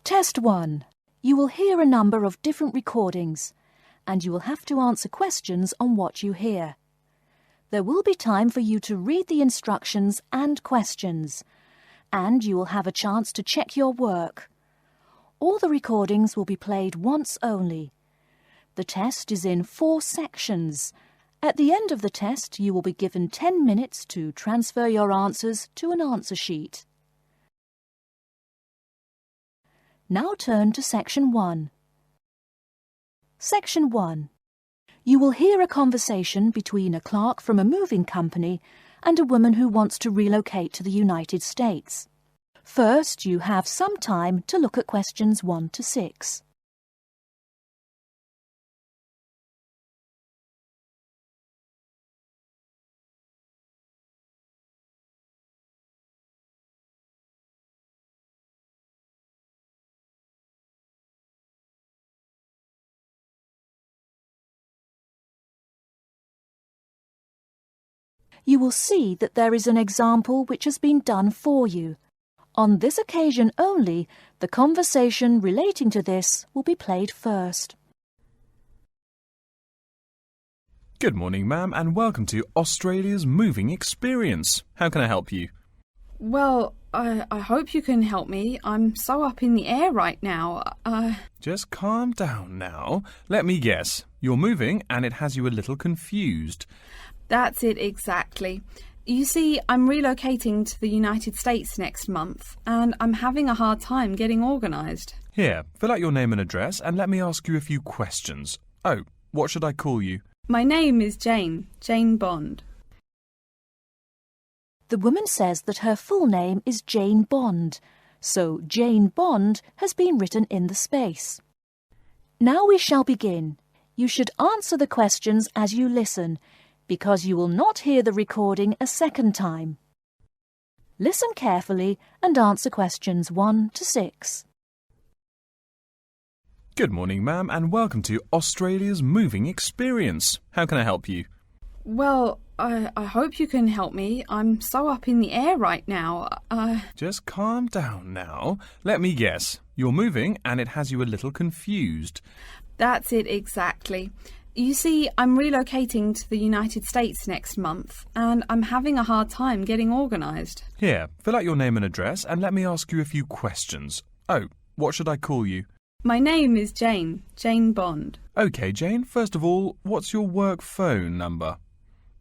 Test 1. You will hear a number of different recordings, and you will have to answer questions on what you hear. There will be time for you to read the instructions and questions, and you will have a chance to check your work. All the recordings will be played once only. The test is in 4 sections. At the end of the test, you will be given 10 minutes to transfer your answers to an answer sheet. Now turn to Section 1. Section 1. You will hear a conversation between a clerk from a moving company and a woman who wants to relocate to the United States. First, you have some time to look at questions 1 to 6. You will see that there is an example which has been done for you. On this occasion only, the conversation relating to this will be played first. Good morning, ma'am, and welcome to Australia's Moving Experience. How can I help you? Well, I hope you can help me. I'm so up in the air right now. Just calm down now. Let me guess. You're moving and it has you a little confused. That's it exactly. You see, I'm relocating to the United States next month, and I'm having a hard time getting organised. Here, fill out your name and address and let me ask you a few questions. Oh, what should I call you? My name is Jane Bond. The woman says that her full name is Jane Bond, so Jane Bond has been written in the space. Now we shall begin. You should answer the questions as you listen, because you will not hear the recording a second time. Listen carefully and answer questions 1 to 6. Good morning, ma'am, and welcome to Australia's Moving Experience. How can I help you? Well, I hope you can help me. I'm so up in the air right now. Just calm down now. Let me guess. You're moving and it has you a little confused. That's it exactly. You see, I'm relocating to the United States next month, and I'm having a hard time getting organised. Here, fill out your name and address and let me ask you a few questions. Oh, what should I call you? My name is Jane Bond. OK, Jane, first of all, what's your work phone number?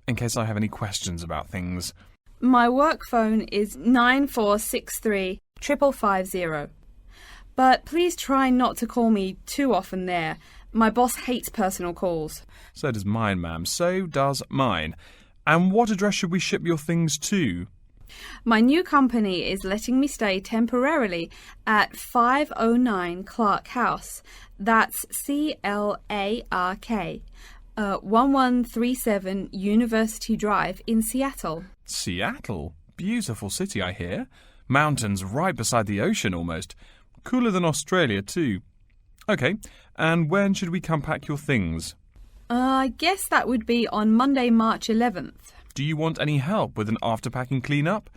In case I have any questions about things. My work phone is 9463 550. But please try not to call me too often there. My boss hates personal calls. So does mine, ma'am. So does mine. And what address should we ship your things to? My new company is letting me stay temporarily at 509 Clark House. That's Clark. 1137 University Drive in Seattle. Seattle? Beautiful city, I hear. Mountains right beside the ocean almost. Cooler than Australia too. OK, and when should we come pack your things? I guess that would be on Monday, March 11th. Do you want any help with an after-packing clean-up?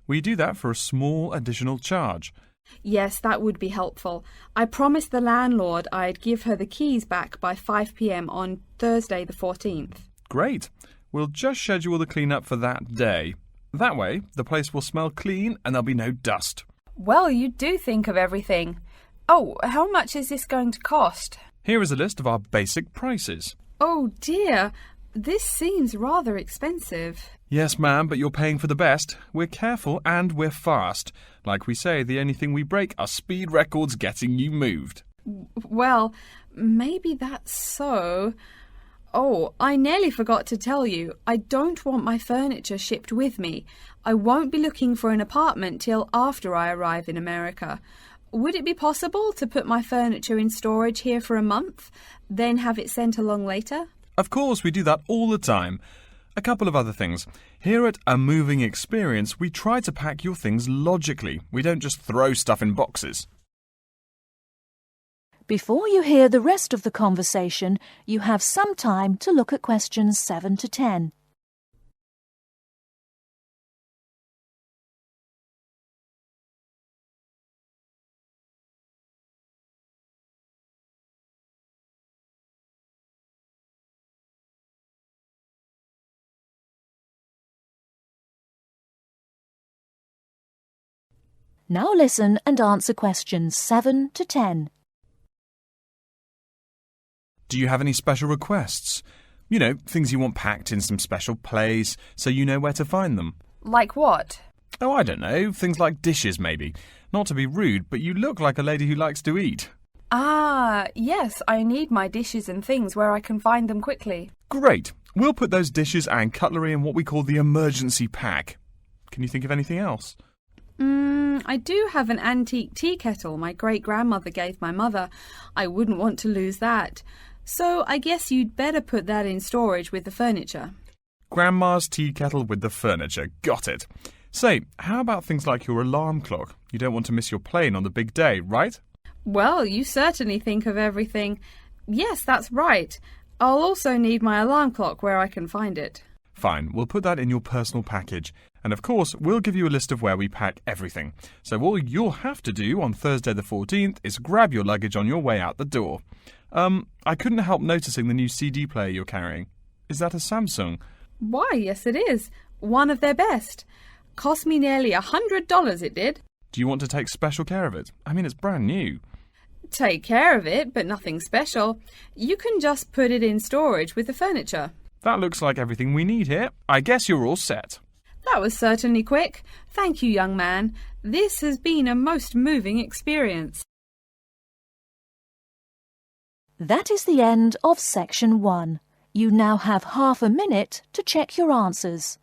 We do that for a small additional charge. Yes, that would be helpful. I promised the landlord I'd give her the keys back by 5 p.m. on Thursday the 14th. Great. We'll just schedule the clean-up for that day. That way, the place will smell clean and there'll be no dust. Well, you do think of everything. Oh, how much is this going to cost? Here is a list of our basic prices. Oh dear, this seems rather expensive. Yes, ma'am, but you're paying for the best. We're careful and we're fast. Like we say, the only thing we break are speed records getting you moved. Well, maybe that's so. Oh, I nearly forgot to tell you. I don't want my furniture shipped with me. I won't be looking for an apartment till after I arrive in America. Would it be possible to put my furniture in storage here for a month, then have it sent along later? Of course, we do that all the time. A couple of other things. Here at A Moving Experience, we try to pack your things logically. We don't just throw stuff in boxes. Before you hear the rest of the conversation, you have some time to look at questions 7 to 10. Now listen and answer questions 7 to 10. Do you have any special requests? You know, things you want packed in some special place so you know where to find them. Like what? Oh, I don't know. Things like dishes, maybe. Not to be rude, but you look like a lady who likes to eat. Ah, yes, I need my dishes and things where I can find them quickly. Great. We'll put those dishes and cutlery in what we call the emergency pack. Can you think of anything else? I do have an antique tea kettle my great-grandmother gave my mother. I wouldn't want to lose that. So I guess you'd better put that in storage with the furniture. Grandma's tea kettle with the furniture. Got it. Say, how about things like your alarm clock? You don't want to miss your plane on the big day, right? Well, you certainly think of everything. Yes, that's right. I'll also need my alarm clock where I can find it. Fine, we'll put that in your personal package. And of course, we'll give you a list of where we pack everything. So all you'll have to do on Thursday the 14th is grab your luggage on your way out the door. I couldn't help noticing the new CD player you're carrying. Is that a Samsung? Why, yes it is. One of their best. Cost me nearly $100, it did. Do you want to take special care of it? I mean, it's brand new. Take care of it, but nothing special. You can just put it in storage with the furniture. That looks like everything we need here. I guess you're all set. That was certainly quick. Thank you, young man. This has been a most moving experience. That is the end of Section 1. You now have half a minute to check your answers.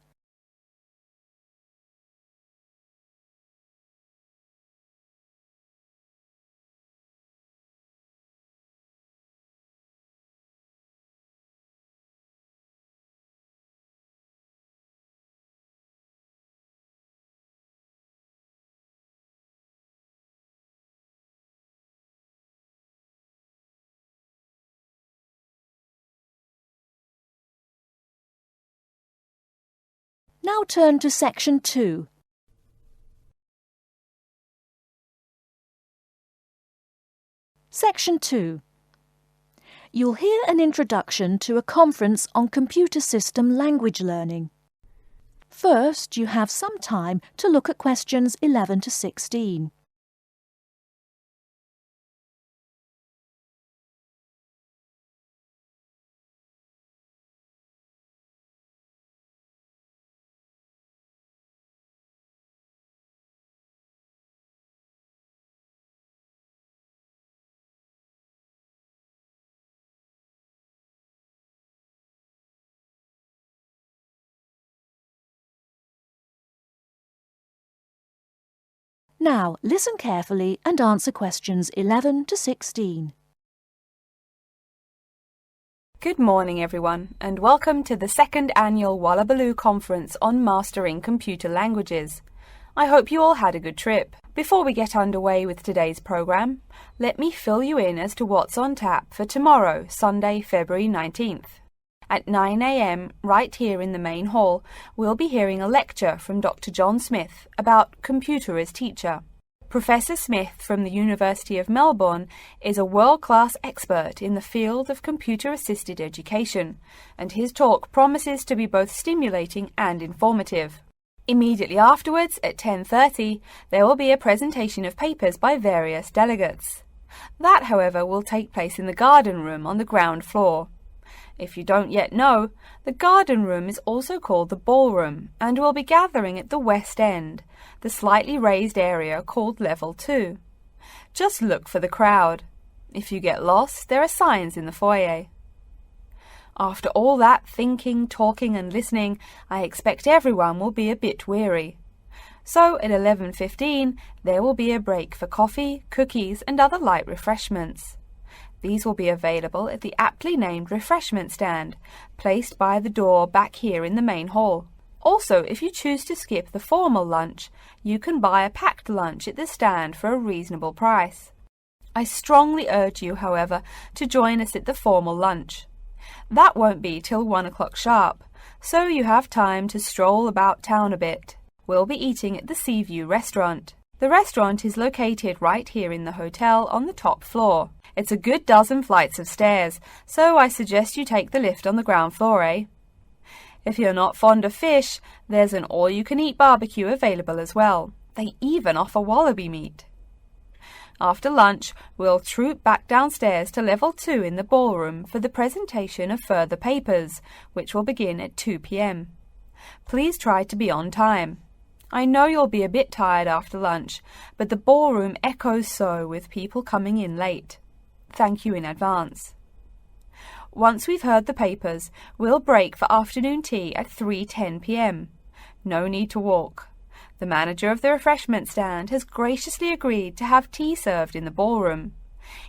Now turn to Section 2. Section 2. You'll hear an introduction to a conference on computer system language learning. First, you have some time to look at questions 11 to 16. Now, listen carefully and answer questions 11 to 16. Good morning, everyone, and welcome to the second annual Wallabaloo Conference on Mastering Computer Languages. I hope you all had a good trip. Before we get underway with today's program, let me fill you in as to what's on tap for tomorrow, Sunday, February 19th. At 9 a.m, right here in the main hall, we'll be hearing a lecture from Dr. John Smith about computer as teacher. Professor Smith from the University of Melbourne is a world-class expert in the field of computer-assisted education, and his talk promises to be both stimulating and informative. Immediately afterwards, at 10:30, there will be a presentation of papers by various delegates. That, however, will take place in the garden room on the ground floor. If you don't yet know, the garden room is also called the ballroom and will be gathering at the west end, the slightly raised area called Level 2. Just look for the crowd. If you get lost, there are signs in the foyer. After all that thinking, talking and listening, I expect everyone will be a bit weary. So at 11:15, there will be a break for coffee, cookies and other light refreshments. These will be available at the aptly named refreshment stand, placed by the door back here in the main hall. Also, if you choose to skip the formal lunch, you can buy a packed lunch at the stand for a reasonable price. I strongly urge you, however, to join us at the formal lunch. That won't be till 1 o'clock sharp, so you have time to stroll about town a bit. We'll be eating at the Seaview restaurant. The restaurant is located right here in the hotel on the top floor. It's a good dozen flights of stairs, so I suggest you take the lift on the ground floor, eh? If you're not fond of fish, there's an all-you-can-eat barbecue available as well. They even offer wallaby meat. After lunch, we'll troop back downstairs to level 2 in the ballroom for the presentation of further papers, which will begin at 2 p.m. Please try to be on time. I know you'll be a bit tired after lunch, but the ballroom echoes so with people coming in late. Thank you in advance. Once we've heard the papers, we'll break for afternoon tea at 3:10 p.m. No need to walk. The manager of the refreshment stand has graciously agreed to have tea served in the ballroom.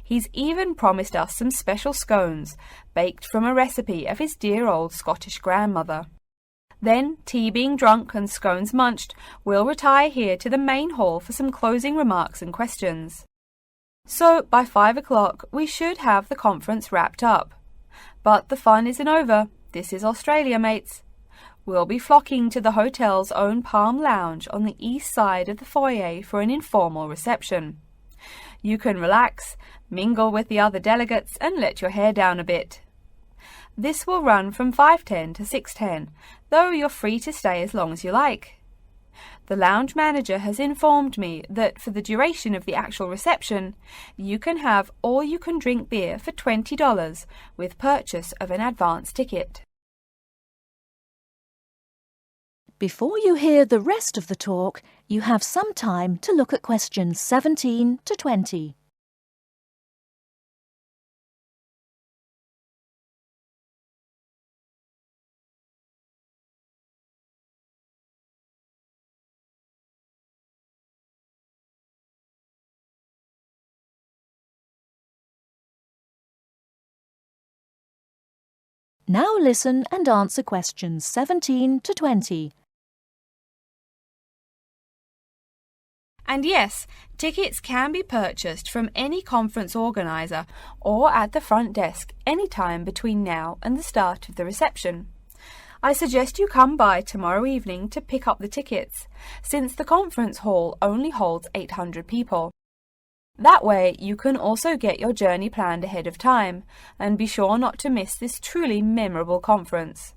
He's even promised us some special scones, baked from a recipe of his dear old Scottish grandmother. Then, tea being drunk and scones munched, we'll retire here to the main hall for some closing remarks and questions. So, by 5 o'clock, we should have the conference wrapped up. But the fun isn't over. This is Australia, mates. We'll be flocking to the hotel's own Palm Lounge on the east side of the foyer for an informal reception. You can relax, mingle with the other delegates, and let your hair down a bit. This will run from 5:10 to 6:10, though you're free to stay as long as you like. The lounge manager has informed me that for the duration of the actual reception, you can have all-you-can-drink beer for $20 with purchase of an advance ticket. Before you hear the rest of the talk, you have some time to look at questions 17 to 20. Now listen and answer questions 17 to 20. And yes, tickets can be purchased from any conference organiser or at the front desk any time between now and the start of the reception. I suggest you come by tomorrow evening to pick up the tickets, since the conference hall only holds 800 people. That way you can also get your journey planned ahead of time and be sure not to miss this truly memorable conference.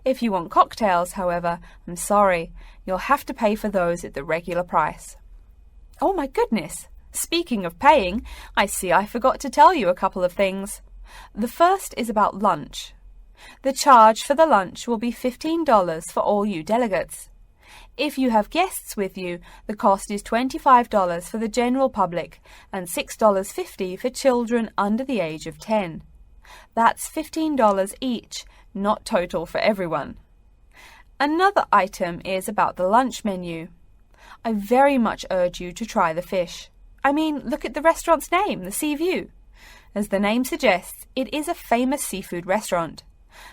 If you want cocktails, however, I'm sorry, you'll have to pay for those at the regular price. Oh my goodness! Speaking of paying, I see I forgot to tell you a couple of things. The first is about lunch. The charge for the lunch will be $15 for all you delegates. If you have guests with you, the cost is $25 for the general public and $6.50 for children under the age of 10. That's $15 each, not total for everyone. Another item is about the lunch menu. I very much urge you to try the fish. I mean, look at the restaurant's name, the Sea View. As the name suggests, it is a famous seafood restaurant.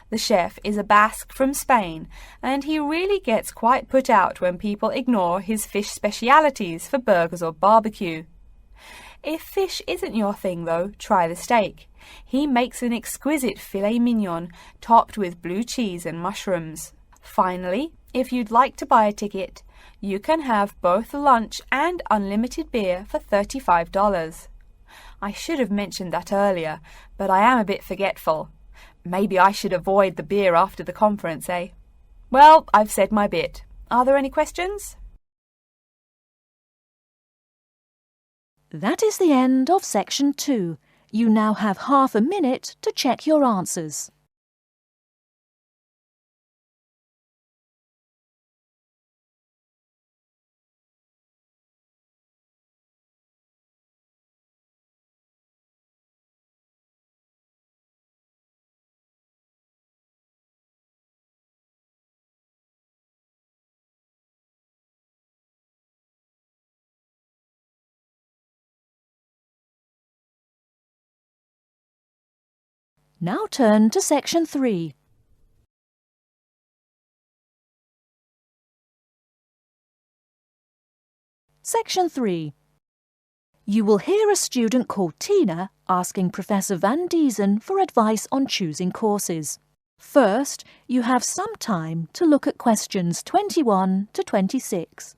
The chef is a Basque from Spain, and he really gets quite put out when people ignore his fish specialities for burgers or barbecue. If fish isn't your thing, though, try the steak. He makes an exquisite filet mignon topped with blue cheese and mushrooms. Finally, if you'd like to buy a ticket, you can have both lunch and unlimited beer for $35. I should have mentioned that earlier, but I am a bit forgetful. Maybe I should avoid the beer after the conference, eh? Well, I've said my bit. Are there any questions? That is the end of section 2. You now have half a minute to check your answers. Now turn to section 3. Section 3. You will hear a student called Tina asking Professor Van Diezen for advice on choosing courses. First, you have some time to look at questions 21 to 26.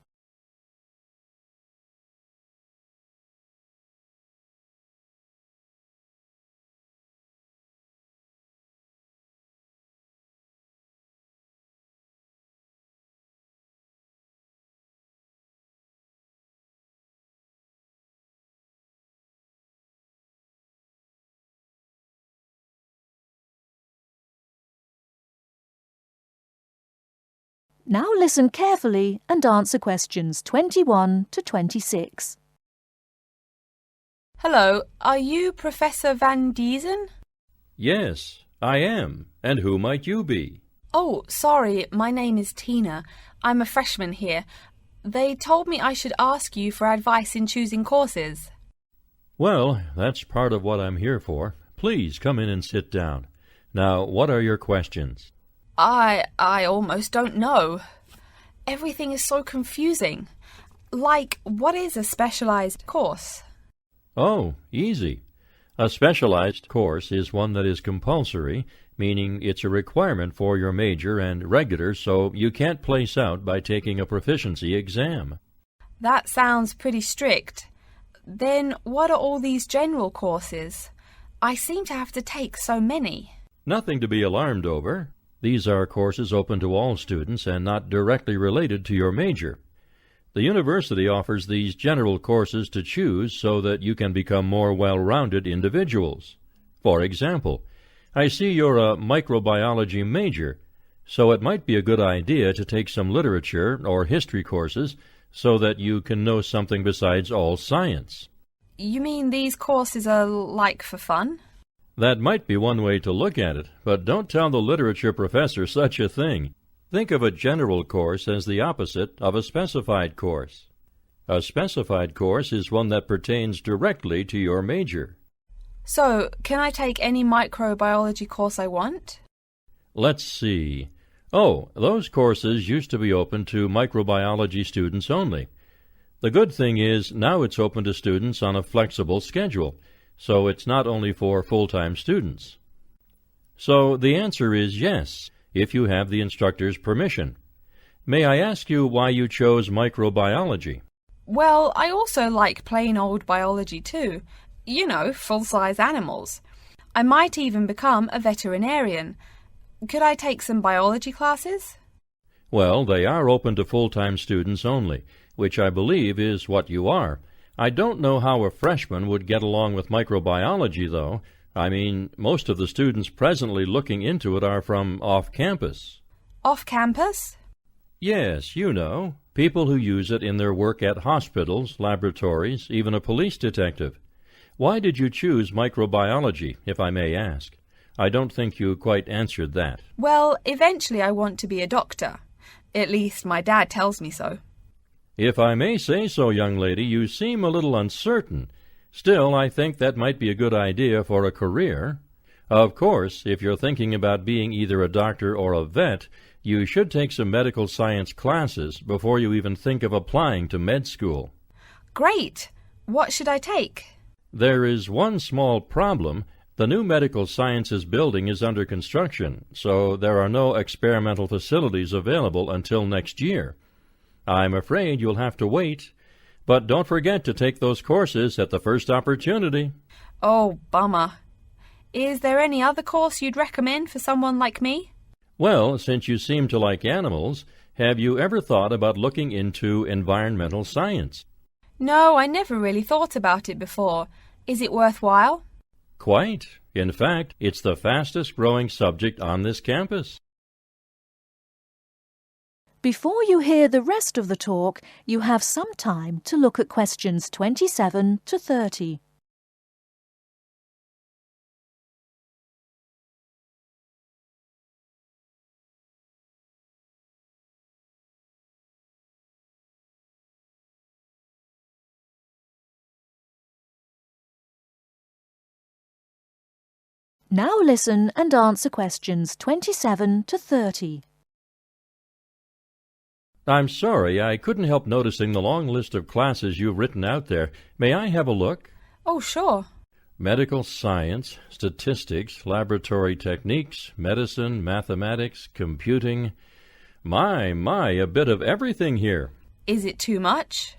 Now listen carefully and answer questions 21 to 26. Hello, are you Professor Van Diesen? Yes, I am. And who might you be? Oh, sorry, my name is Tina. I'm a freshman here. They told me I should ask you for advice in choosing courses. Well, that's part of what I'm here for. Please come in and sit down. Now, what are your questions? I almost don't know. Everything is so confusing. Like, what is a specialized course? Oh, easy. A specialized course is one that is compulsory, meaning it's a requirement for your major, and regular, so you can't place out by taking a proficiency exam. That sounds pretty strict. Then what are all these general courses? I seem to have to take so many. Nothing to be alarmed over. These are courses open to all students and not directly related to your major. The university offers these general courses to choose so that you can become more well-rounded individuals. For example, I see you're a microbiology major, so it might be a good idea to take some literature or history courses so that you can know something besides all science. You mean these courses are like for fun? That might be one way to look at it, but don't tell the literature professor such a thing. Think of a general course as the opposite of a specified course. A specified course is one that pertains directly to your major. So, can I take any microbiology course I want? Let's see. Oh, those courses used to be open to microbiology students only. The good thing is now it's open to students on a flexible schedule, so it's not only for full-time students. So the answer is yes, if you have the instructor's permission. May I ask you why you chose microbiology? Well, I also like plain old biology too. You know, full-size animals. I might even become a veterinarian. Could I take some biology classes? Well, they are open to full-time students only, which I believe is what you are. I don't know how a freshman would get along with microbiology, though. I mean, most of the students presently looking into it are from off-campus. Off-campus? Yes, you know, people who use it in their work at hospitals, laboratories, even a police detective. Why did you choose microbiology, if I may ask? I don't think you quite answered that. Well, eventually I want to be a doctor. At least my dad tells me so. If I may say so, young lady, you seem a little uncertain. Still, I think that might be a good idea for a career. Of course, if you're thinking about being either a doctor or a vet, you should take some medical science classes before you even think of applying to med school. Great! What should I take? There is one small problem. The new medical sciences building is under construction, so there are no experimental facilities available until next year. I'm afraid you'll have to wait, but don't forget to take those courses at the first opportunity. Oh, bummer. Is there any other course you'd recommend for someone like me? Well, since you seem to like animals, have you ever thought about looking into environmental science? No, I never really thought about it before. Is it worthwhile? Quite. In fact, it's the fastest growing subject on this campus. Before you hear the rest of the talk, you have some time to look at questions 27 to 30. Now listen and answer questions 27 to 30. I'm sorry, I couldn't help noticing the long list of classes you've written out there. May I have a look? Oh, sure. Medical science, statistics, laboratory techniques, medicine, mathematics, computing. My, a bit of everything here. Is it too much?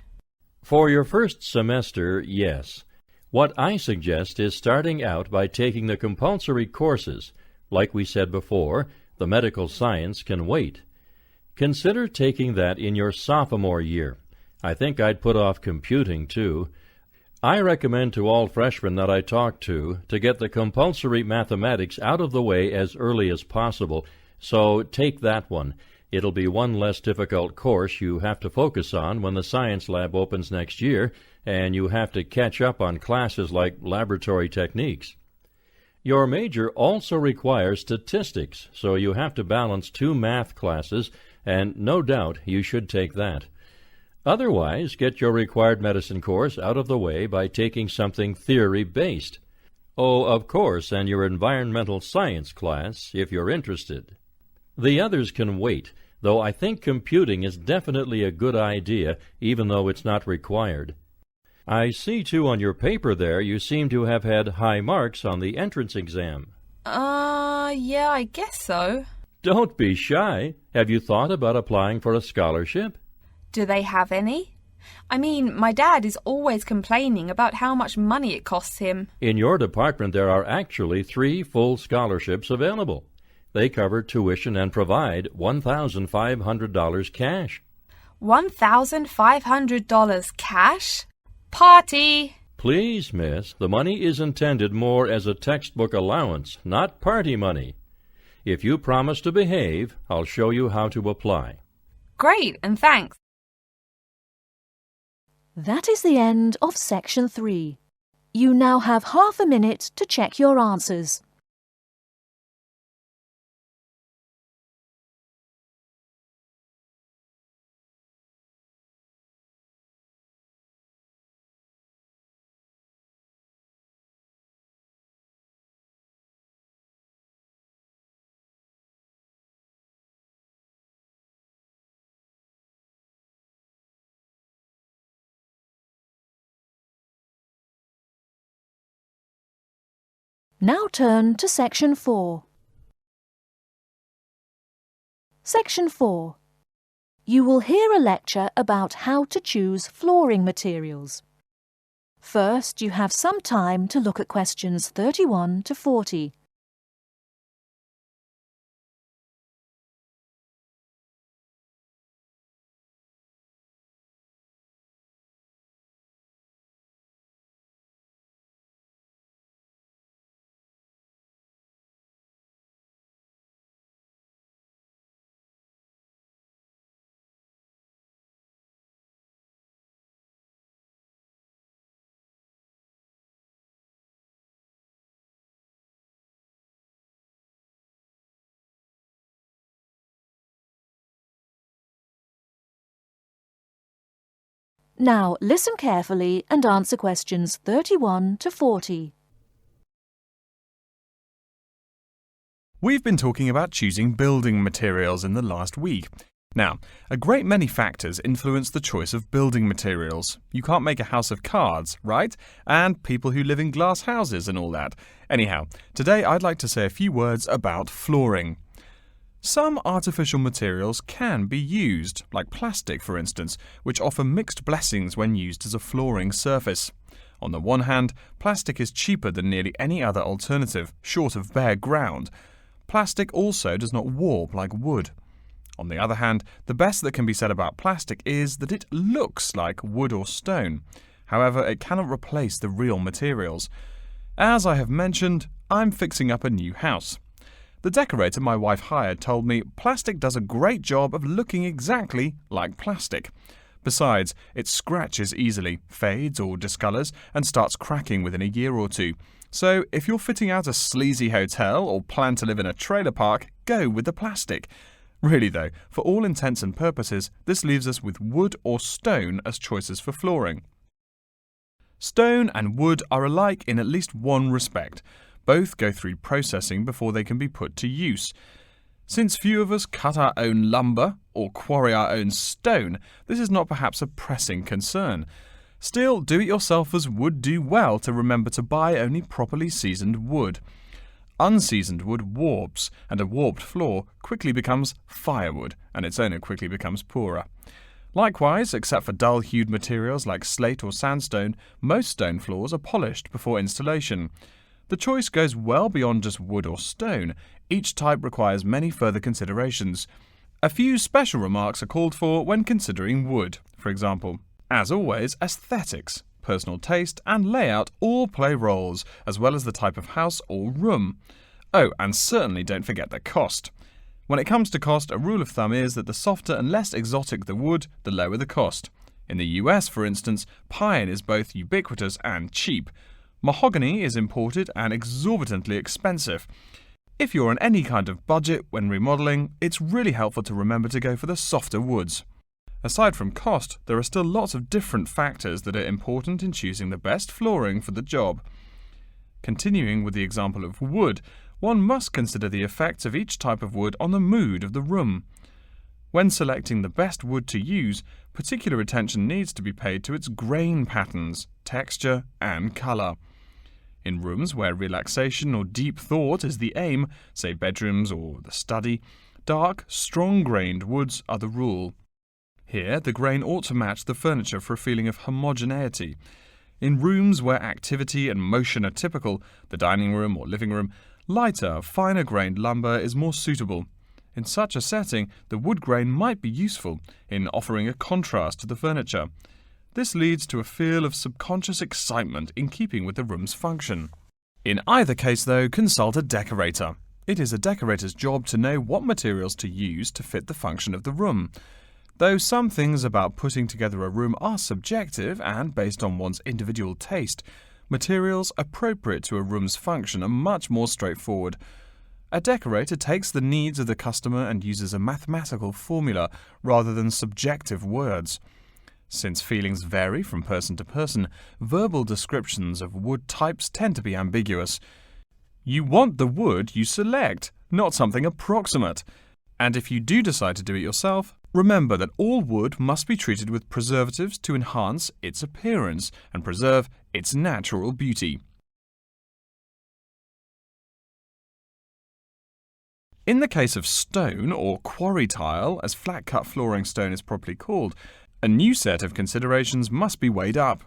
For your first semester, yes. What I suggest is starting out by taking the compulsory courses. Like we said before, the medical science can wait. Consider taking that in your sophomore year. I think I'd put off computing, too. I recommend to all freshmen that I talk to get the compulsory mathematics out of the way as early as possible, so take that one. It'll be one less difficult course you have to focus on when the science lab opens next year, and you have to catch up on classes like laboratory techniques. Your major also requires statistics, so you have to balance 2 math classes, and no doubt you should take that. Otherwise, get your required medicine course out of the way by taking something theory-based. Oh, of course, and your environmental science class, if you're interested. The others can wait, though I think computing is definitely a good idea, even though it's not required. I see, too, on your paper there you seem to have had high marks on the entrance exam. Yeah, I guess so. Don't be shy. Have you thought about applying for a scholarship? Do they have any? I mean, my dad is always complaining about how much money it costs him. In your department there are actually 3 full scholarships available. They cover tuition and provide $1,500 cash. $1,500 cash? Party! Please, miss, the money is intended more as a textbook allowance, not party money. If you promise to behave, I'll show you how to apply. Great, and thanks. That is the end of Section 3. You now have half a minute to check your answers. Now turn to Section 4. Section 4. You will hear a lecture about how to choose flooring materials. First, you have some time to look at questions 31 to 40. Now listen carefully and answer questions 31 to 40. We've been talking about choosing building materials in the last week. Now, a great many factors influence the choice of building materials. You can't make a house of cards, right? And people who live in glass houses and all that. Anyhow, today I'd like to say a few words about flooring. Some artificial materials can be used, like plastic for instance, which offer mixed blessings when used as a flooring surface. On the one hand, plastic is cheaper than nearly any other alternative, short of bare ground. Plastic also does not warp like wood. On the other hand, the best that can be said about plastic is that it looks like wood or stone. However, it cannot replace the real materials. As I have mentioned, I'm fixing up a new house. The decorator my wife hired told me plastic does a great job of looking exactly like plastic. Besides, it scratches easily, fades or discolors, and starts cracking within a year or two. So if you're fitting out a sleazy hotel or plan to live in a trailer park, go with the plastic. Really though, for all intents and purposes, this leaves us with wood or stone as choices for flooring. Stone and wood are alike in at least one respect. Both go through processing before they can be put to use. Since few of us cut our own lumber or quarry our own stone, this is not perhaps a pressing concern. Still, do-it-yourselfers would do well to remember to buy only properly seasoned wood. Unseasoned wood warps, and a warped floor quickly becomes firewood, and its owner quickly becomes poorer. Likewise, except for dull-hued materials like slate or sandstone, most stone floors are polished before installation. The choice goes well beyond just wood or stone. Each type requires many further considerations. A few special remarks are called for when considering wood. For example, as always, aesthetics, personal taste and layout all play roles, as well as the type of house or room. Oh, and certainly don't forget the cost. When it comes to cost, a rule of thumb is that the softer and less exotic the wood, the lower the cost. In the US, for instance, pine is both ubiquitous and cheap. Mahogany is imported and exorbitantly expensive. If you're on any kind of budget when remodeling, it's really helpful to remember to go for the softer woods. Aside from cost, there are still lots of different factors that are important in choosing the best flooring for the job. Continuing with the example of wood, one must consider the effects of each type of wood on the mood of the room. When selecting the best wood to use, particular attention needs to be paid to its grain patterns, texture, and colour. In rooms where relaxation or deep thought is the aim, say bedrooms or the study, dark, strong-grained woods are the rule. Here, the grain ought to match the furniture for a feeling of homogeneity. In rooms where activity and motion are typical, the dining room or living room, lighter, finer-grained lumber is more suitable. In such a setting, the wood grain might be useful in offering a contrast to the furniture. This leads to a feel of subconscious excitement in keeping with the room's function. In either case, though, consult a decorator. It is a decorator's job to know what materials to use to fit the function of the room. Though some things about putting together a room are subjective and based on one's individual taste, materials appropriate to a room's function are much more straightforward. A decorator takes the needs of the customer and uses a mathematical formula rather than subjective words. Since feelings vary from person to person, verbal descriptions of wood types tend to be ambiguous. You want the wood you select, not something approximate. And if you do decide to do it yourself, remember that all wood must be treated with preservatives to enhance its appearance and preserve its natural beauty. In the case of stone, or quarry tile, as flat-cut flooring stone is properly called, a new set of considerations must be weighed up.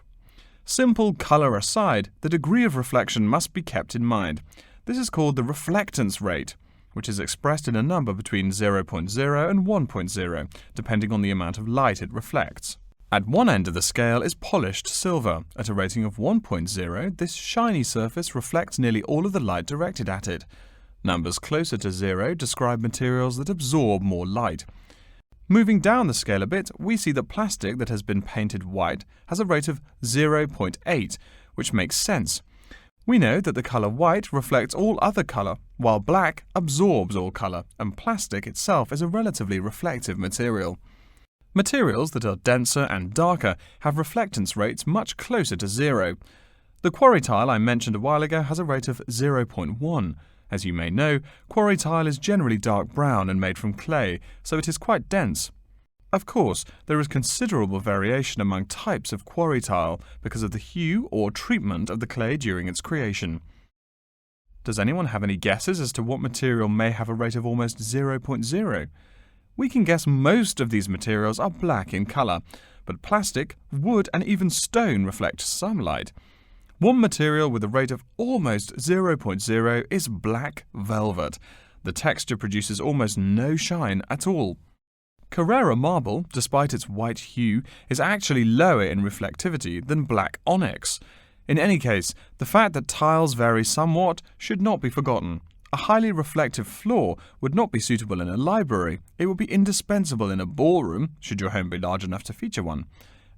Simple colour aside, the degree of reflection must be kept in mind. This is called the reflectance rate, which is expressed in a number between 0.0 and 1.0, depending on the amount of light it reflects. At one end of the scale is polished silver. At a rating of 1.0, this shiny surface reflects nearly all of the light directed at it. Numbers closer to 0 describe materials that absorb more light. Moving down the scale a bit, we see that plastic that has been painted white has a rate of 0.8, which makes sense. We know that the colour white reflects all other colour, while black absorbs all colour, and plastic itself is a relatively reflective material. Materials that are denser and darker have reflectance rates much closer to 0. The quarry tile I mentioned a while ago has a rate of 0.1. As you may know, quarry tile is generally dark brown and made from clay, so it is quite dense. Of course, there is considerable variation among types of quarry tile because of the hue or treatment of the clay during its creation. Does anyone have any guesses as to what material may have a rate of almost 0.0? We can guess most of these materials are black in colour, but plastic, wood and even stone reflect some light. One material with a rate of almost 0.0 is black velvet. The texture produces almost no shine at all. Carrara marble, despite its white hue, is actually lower in reflectivity than black onyx. In any case, the fact that tiles vary somewhat should not be forgotten. A highly reflective floor would not be suitable in a library. It would be indispensable in a ballroom, should your home be large enough to feature one.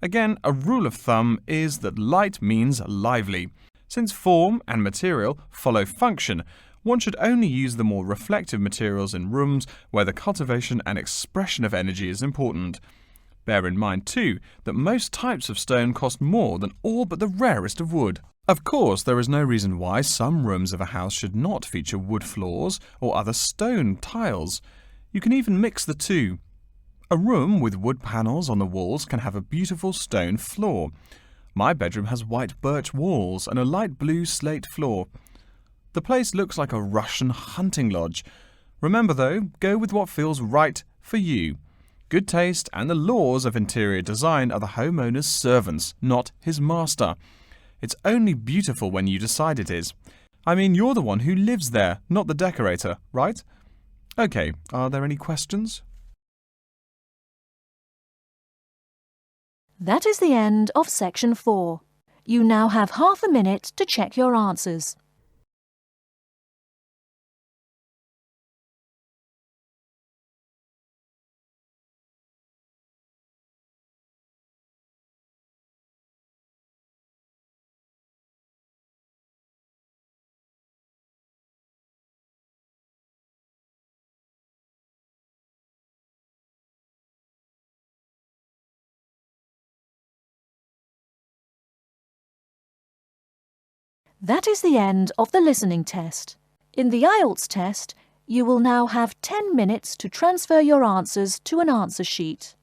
Again, a rule of thumb is that light means lively. Since form and material follow function, one should only use the more reflective materials in rooms where the cultivation and expression of energy is important. Bear in mind, too, that most types of stone cost more than all but the rarest of wood. Of course, there is no reason why some rooms of a house should not feature wood floors or other stone tiles. You can even mix the two. A room with wood panels on the walls can have a beautiful stone floor. My bedroom has white birch walls and a light blue slate floor. The place looks like a Russian hunting lodge. Remember though, go with what feels right for you. Good taste and the laws of interior design are the homeowner's servants, not his master. It's only beautiful when you decide it is. I mean, you're the one who lives there, not the decorator, right? Okay, are there any questions? That is the end of section 4. You now have half a minute to check your answers. That is the end of the listening test. In the IELTS test, you will now have 10 minutes to transfer your answers to an answer sheet.